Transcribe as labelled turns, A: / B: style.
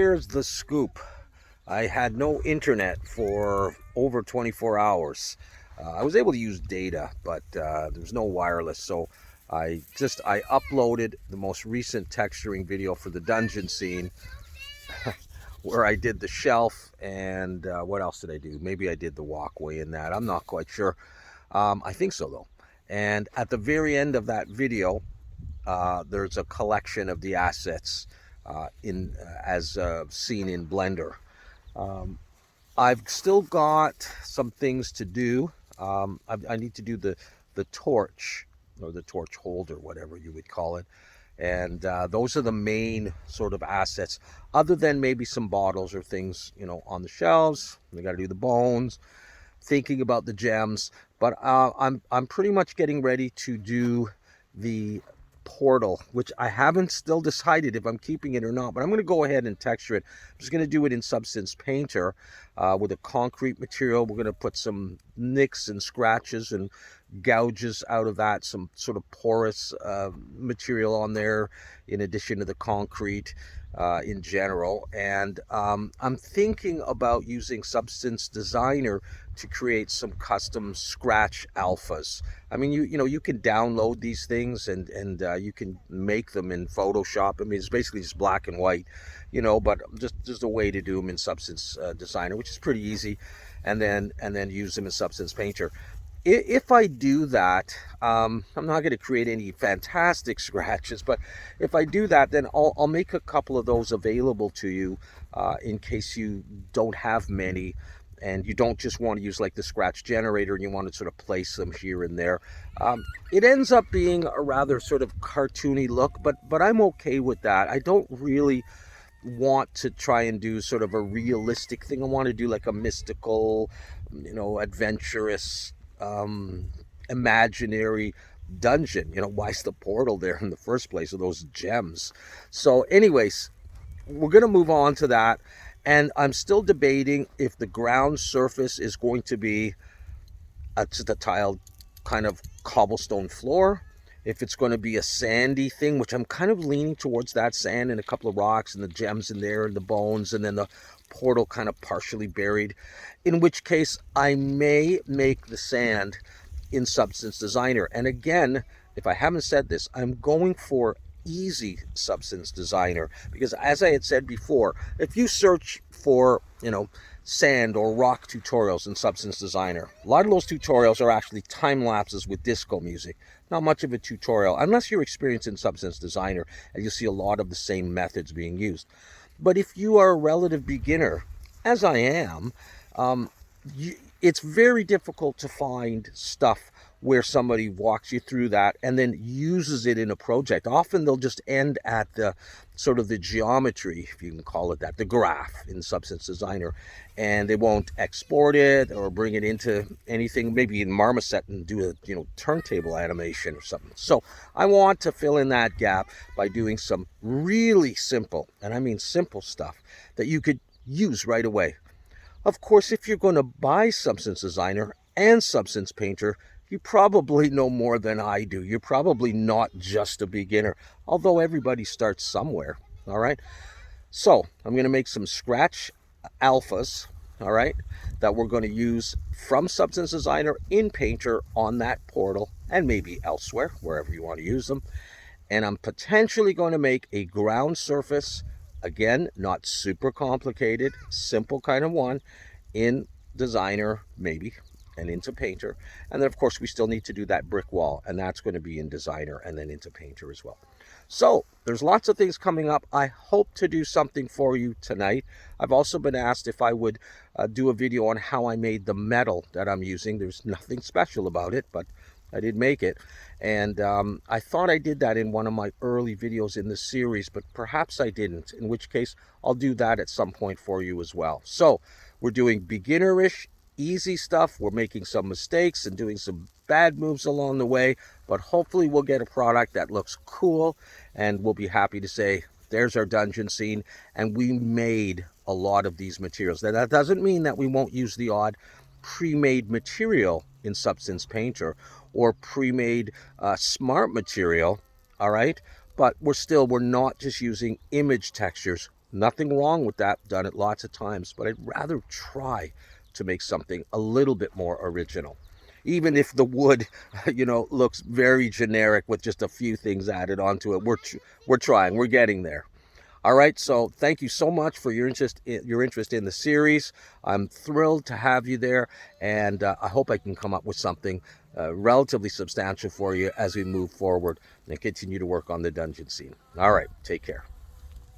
A: here's the scoop. I had no internet for over 24 hours. I was able to use data, but there was no wireless. So I uploaded the most recent texturing video for the dungeon scene where I did the shelf and what else did I do? Maybe I did the walkway in that. I'm not quite sure. I think so though. And at the very end of that video, there's a collection of the assets in as seen in Blender. Um, I've still got some things to do. I need to do the torch or the torch holder, whatever you would call it. And those are the main sort of assets, other than maybe some bottles or things, on the shelves. We got to do the bones, thinking about the gems, but I'm pretty much getting ready to do the portal, which I haven't still decided if I'm keeping it or not, but I'm going to go ahead and texture it. I'm just going to do it in Substance Painter with a concrete material. We're going to put some nicks and scratches and gouges out of that, some sort of porous material on there in addition to the concrete in general. And I'm thinking about using Substance Designer to create some custom scratch alphas. I mean, you can download these things and you can make them in Photoshop. I mean, it's basically just black and white, but just a way to do them in Substance Designer, which is pretty easy, and then use them in Substance Painter. If I do that, I'm not going to create any fantastic scratches, but if I do that, then I'll make a couple of those available to you in case you don't have many and you don't just want to use like the scratch generator and you want to sort of place them here and there. It ends up being a rather sort of cartoony look, but I'm okay with that. I don't really want to try and do sort of a realistic thing. I want to do like a mystical, adventurous, imaginary dungeon. Why's the portal there in the first place, or those gems? So anyways, we're going to move on to that. And I'm still debating if the ground surface is going to be just a tiled kind of cobblestone floor, if it's going to be a sandy thing, which I'm kind of leaning towards that sand and a couple of rocks and the gems in there and the bones and then the portal kind of partially buried, in which case I may make the sand in Substance Designer. And again, if I haven't said this, I'm going for easy Substance Designer, because as I had said before, if you search for sand or rock tutorials in Substance Designer, a lot of those tutorials are actually time lapses with disco music. Not much of a tutorial unless you're experienced in Substance Designer, and you'll see a lot of the same methods being used. But if you are a relative beginner, as I am, it's very difficult to find stuff where somebody walks you through that and then uses it in a project. Often they'll just end at the sort of the geometry, if you can call it that, the graph in Substance Designer, and they won't export it or bring it into anything, maybe in Marmoset and do a turntable animation or something. So I want to fill in that gap by doing some really simple, and I mean simple stuff that you could use right away. Of course, if you're going to buy Substance Designer and Substance Painter, you probably know more than I do. You're probably not just a beginner, although everybody starts somewhere, all right? So I'm going to make some scratch alphas, all right, that we're going to use from Substance Designer in Painter on that portal and maybe elsewhere, wherever you want to use them. And I'm potentially going to make a ground surface, again, not super complicated, simple kind of one, in Designer maybe, and into Painter. And then of course we still need to do that brick wall, and that's going to be in Designer and then into Painter as well. So there's lots of things coming up. I hope to do something for you tonight. I've also been asked if I would do a video on how I made the metal that I'm using. There's nothing special about it, but I did make it. And I thought I did that in one of my early videos in the series, but perhaps I didn't, in which case I'll do that at some point for you as well. So we're doing beginnerish, easy stuff. We're making some mistakes and doing some bad moves along the way, but hopefully we'll get a product that looks cool, and we'll be happy to say, there's our dungeon scene, and we made a lot of these materials. Now, that doesn't mean that we won't use the odd pre-made material in Substance Painter or pre-made smart material, all right? But we're not just using image textures. Nothing wrong with that. Done it lots of times, but I'd rather try to make something a little bit more original. Even if the wood, looks very generic with just a few things added onto it, we're trying. We're getting there. All right, so thank you so much for your interest in the series. I'm thrilled to have you there, and I hope I can come up with something relatively substantial for you as we move forward and continue to work on the dungeon scene. All right, take care.